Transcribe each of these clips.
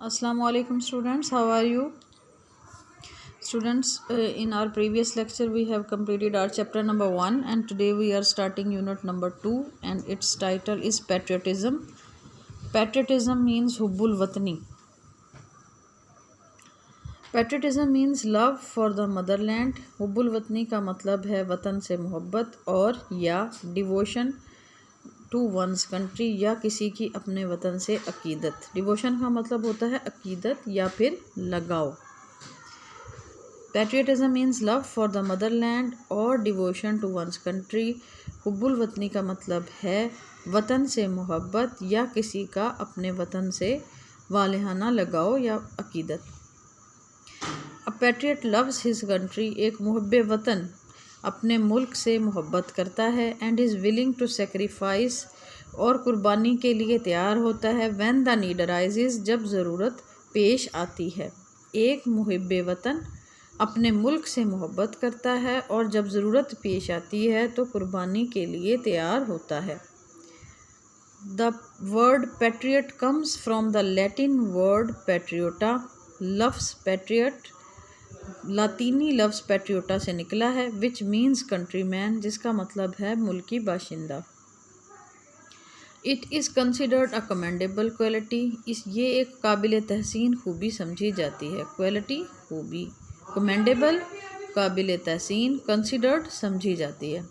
Assalamu alaikum students, how are you? Students, in our previous lecture we have completed our chapter number 1 and today we are starting unit number 2 and its title is patriotism. Patriotism means hubbul watani. Patriotism means love for the motherland. हुब्बुल वतनी का मतलब है वतन से मोहब्बत और या devotion to once country या किसी की अपने वतन से अकीदत। डिवोशन का मतलब होता है अकीदत या फिर लगाव। Patriotism means love for the Motherland और डिवोशन टू वंस कंट्री। हुब्बुल वतनी का मतलब है वतन से मोहब्बत या किसी का अपने वतन से वालिहाना लगाव या अकीदत। A patriot loves his country, एक मुहब्बे वतन अपने मुल्क से मोहब्बत करता है and is willing to sacrifice और कुर्बानी के लिए तैयार होता है व्हेन द नीड अराइजेस, जब ज़रूरत पेश आती है। एक मुहब्बे वतन अपने मुल्क से मोहब्बत करता है और जब ज़रूरत पेश आती है तो कुर्बानी के लिए तैयार होता है। The word patriot comes from the Latin word patriota. लफ्ज़ पैट्रियट लातीनी लफ्ज़ पैट्रियोटा से निकला है विच मीन्स कंट्रीमैन, जिसका मतलब है मुल्की बाशिंदा। It is considered a commendable quality, ये एक काबिल तहसीन खूबी समझी जाती है। क्वालिटी खूबी, कमेंडेबल काबिल तहसीन, कंसिडर्ड समझी जाती है।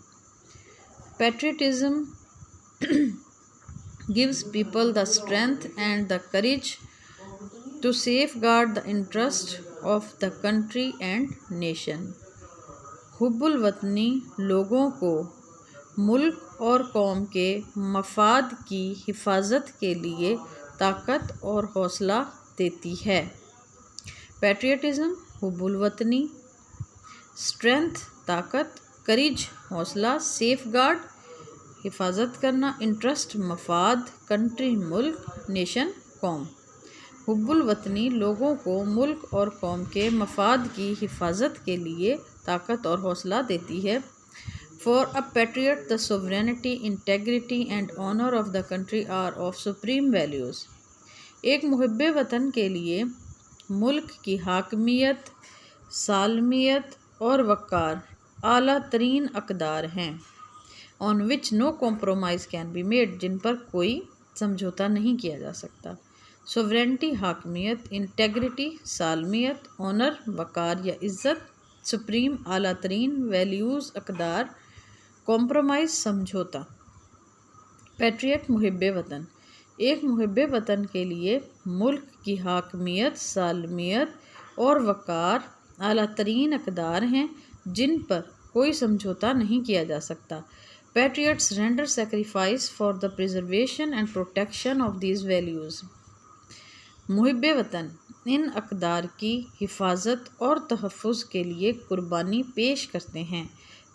Patriotism gives people the strength and the courage to safeguard the interest of the country and nation. हुब्बुल वतनी लोगों को मुल्क और कौम के मफाद की हिफाजत के लिए ताकत और हौसला देती है। पैट्रियटिज्म हुब्बुल वतनी, स्ट्रेंथ ताकत, करेज हौसला, सेफगार्ड हिफाजत करना, इंटरेस्ट मफाद, कंट्री मुल्क, नेशन कौम। हुब्बुल वतनी लोगों को मुल्क और कौम के मफाद की हिफाजत के लिए ताकत और हौसला देती है। For a patriot the sovereignty, integrity and honour of the country are of supreme values. एक मुहब्बे वतन के लिए मुल्क की हाकमियत, सालमियत और वक़ार आला तरीन अक़दार हैं। On which no compromise can be made, जिन पर कोई समझौता नहीं किया जा सकता। सोवरेनिटी हाकमियत, इंटेग्रिटी सालमियत, ऑनर वक़ार या इज़्ज़त, सुप्रीम आला तरीन, वैल्यूज़ अक़दार, कॉम्प्रोमाइज़ समझौता। पैट्रियट मुहब्बे वतन, एक मुहब्बे वतन के लिए मुल्क की हाकमियत, सालमियत और वक़ार आला तरीन अक़दार हैं जिन पर कोई समझौता नहीं किया जा सकता। Patriots render sacrifice for the preservation and protection of these values. मुहब्बे वतन इन अक़दार की हिफाजत और तहफ़्फ़ुज़ के लिए कुर्बानी पेश करते हैं।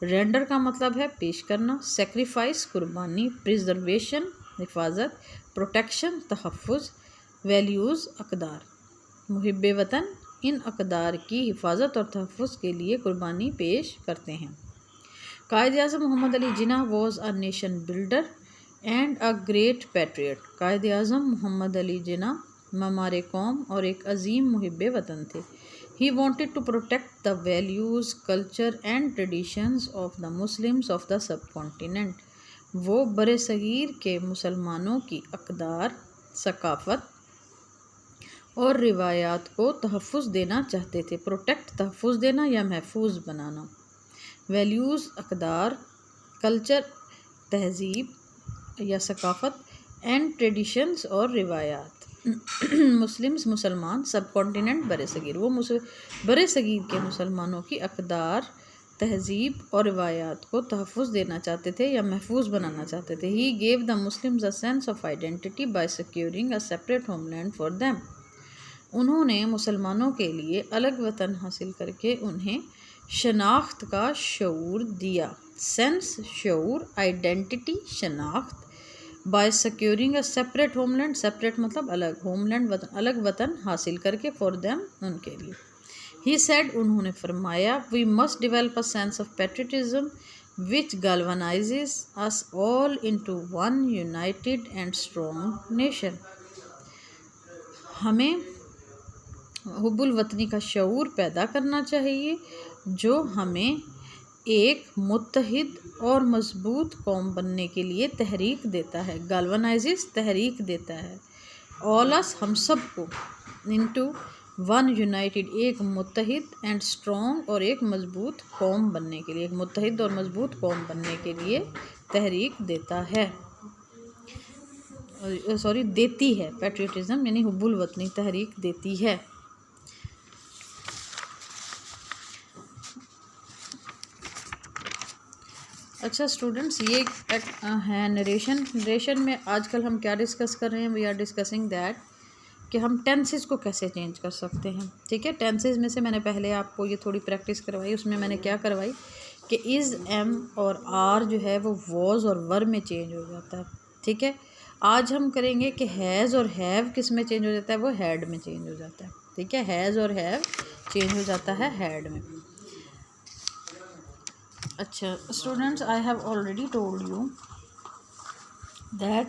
रेंडर का मतलब है पेश करना, सेक्रीफाइस कुर्बानी, प्रिजर्वेशन हिफाजत, प्रोटेक्शन तहफ़्फ़ुज़, वैल्यूज़ अक़दार। मुहब्बे वतन इन अक़दार की हिफाजत और तहफ़्फ़ुज़ के लिए कुर्बानी पेश करते हैं। Quaid-e-Azam Mohammad Ali Jinnah was a nation builder and a great patriot. Quaid-e-Azam Mohammad Ali Jinnah ममार कौम और एक अजीम मुहब्बे वतन थे। He wanted to protect the values, culture and traditions of the Muslims of the subcontinent. वो बरे सगीर के मुसलमानों की अक़दार, सकाफ़त और रिवायात को तहफ़्फ़ुज़ देना चाहते थे। प्रोटेक्ट तहफ़्फ़ुज़ देना या महफूज बनाना। वैल्यूज़ अक़दार, कल्चर तहज़ीब या सकाफ़त, एंड ट्रेडिशंस और रिवायात। मुस्लिम्स मुसलमान, सब कॉन्टिनेंट बरे सगीर, वो बरे सगीर के मुसलमानों की अक़दार, तहज़ीब और रिवायात को तहफ़्फ़ुज़ देना चाहते थे या महफूज बनाना चाहते थे। He gave the Muslims a sense of identity by securing a separate homeland for them. उन्होंने मुसलमानों के लिए अलग वतन हासिल करके उन्हें शनाख्त का शऊर दिया। सेंस शऊर, आइडेंटिटी शनाख्त, by securing a separate homeland, separate मतलब अलग, होमलैंड वतन, अलग वतन हासिल करके, फॉर देम उनके लिए। ही सेड उन्होंने फरमाया, we must develop a sense of patriotism which galvanises us all into one united and strong nation. हमें حب الوطنی کا شعور پیدا کرنا چاہیے جو ہمیں ایک متحد اور مضبوط قوم بننے کے لیے تحریک دیتا ہے. گالونائزز تحریک دیتا ہے. آل اس ہم سب کو انٹو ون یونائٹیڈ ایک متحد اینڈ اسٹرانگ اور ایک مضبوط قوم بننے کے لیے, ایک متحد اور مضبوط قوم بننے کے لیے تحریک دیتا ہے, دیتی ہے. پیٹریوٹزم یعنی حب الوطنی تحریک دیتی ہے. اچھا اسٹوڈنٹس, یہ ہے نریشن میں آج کل ہم کیا ڈسکس کر رہے ہیں. وی آر ڈسکسنگ دیٹ کہ ہم ٹینسز کو کیسے چینج کر سکتے ہیں. ٹھیک ہے, ٹینسز میں سے میں نے پہلے آپ کو یہ تھوڑی پریکٹس کروائی. اس میں میں نے کیا کروائی کہ از, ایم اور آر جو ہے وہ واز اور ور میں چینج ہو جاتا ہے. ٹھیک ہے, آج ہم کریں گے کہ ہیز اور ہیو کس میں چینج ہو جاتا ہے, وہ ہیڈ میں چینج ہو جاتا ہے. ٹھیک ہے, ہیز اور ہیو چینج ہو جاتا ہے ہیڈ میں. اچھا students, I have already told you that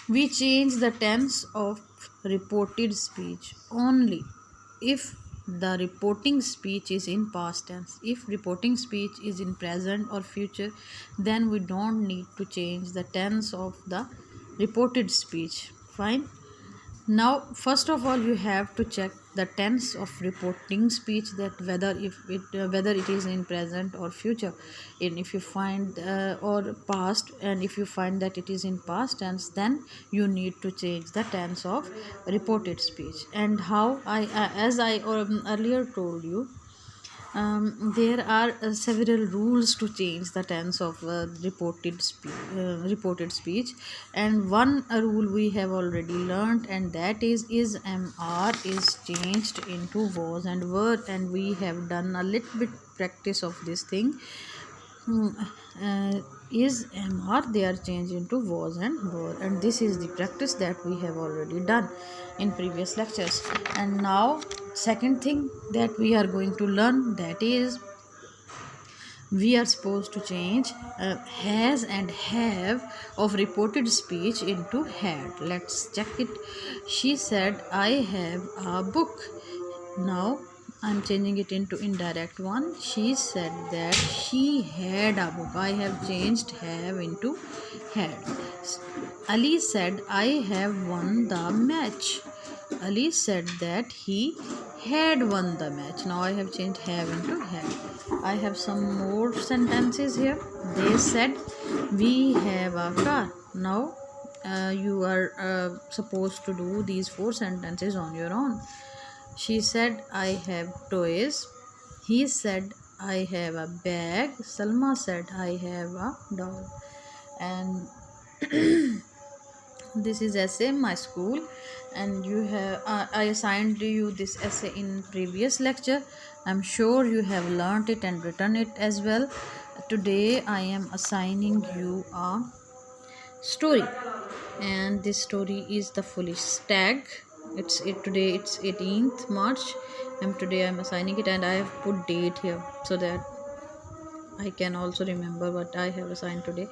we change the tense of reported speech only if the reporting speech is in past tense. If reporting speech is in present or future, then we don't need to change the tense of the reported speech. Fine. Now first of all you have to check the tense of reporting speech, that whether it is in present or future, and if you find or past, and if you find that it is in past tense, then you need to change the tense of reported speech. And how as I earlier told you, there are several rules to change the tense of reported speech, and one rule we have already learned, and that is MR is changed into was and were, and we have done a little bit practice of this thing. Is MR, they are changed into was and were, and this is the practice that we have already done in previous lectures. And now second thing that we are going to learn, that is we are supposed to change has and have of reported speech into had. Let's check it. She said I have a book. Now I'm changing it into indirect one. She said that she had a book. I have changed have into had. Ali said I have won the match. Ali said that he had won the match. Now I have changed have into had. I have some more sentences here. They said we have a car. Now you are supposed to do these 4 sentences on your own. She said I have toys. He said I have a bag. Salma said I have a doll. And this is essay my school, and you have I assigned you this essay in previous lecture. I'm sure you have learnt it and written it as well. Today I am assigning you a story, and this story is The Foolish Stag. Today it's 18th March, and today I'm assigning it, and I have put date here so that I can also remember what I have assigned today.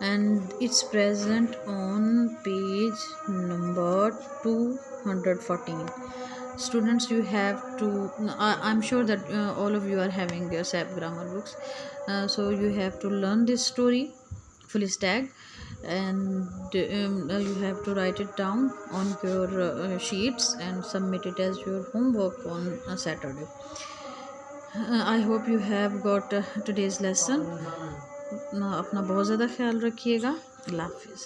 And it's present on page number 214. Students, you have to, I'm sure that all of you are having your SAP grammar books, so you have to learn this story, Foolish Stag, and you have to write it down on your sheets and submit it as your homework on Saturday. I hope you have got today's lesson. اپنا بہت زیادہ خیال رکھیے گا. اللہ حافظ.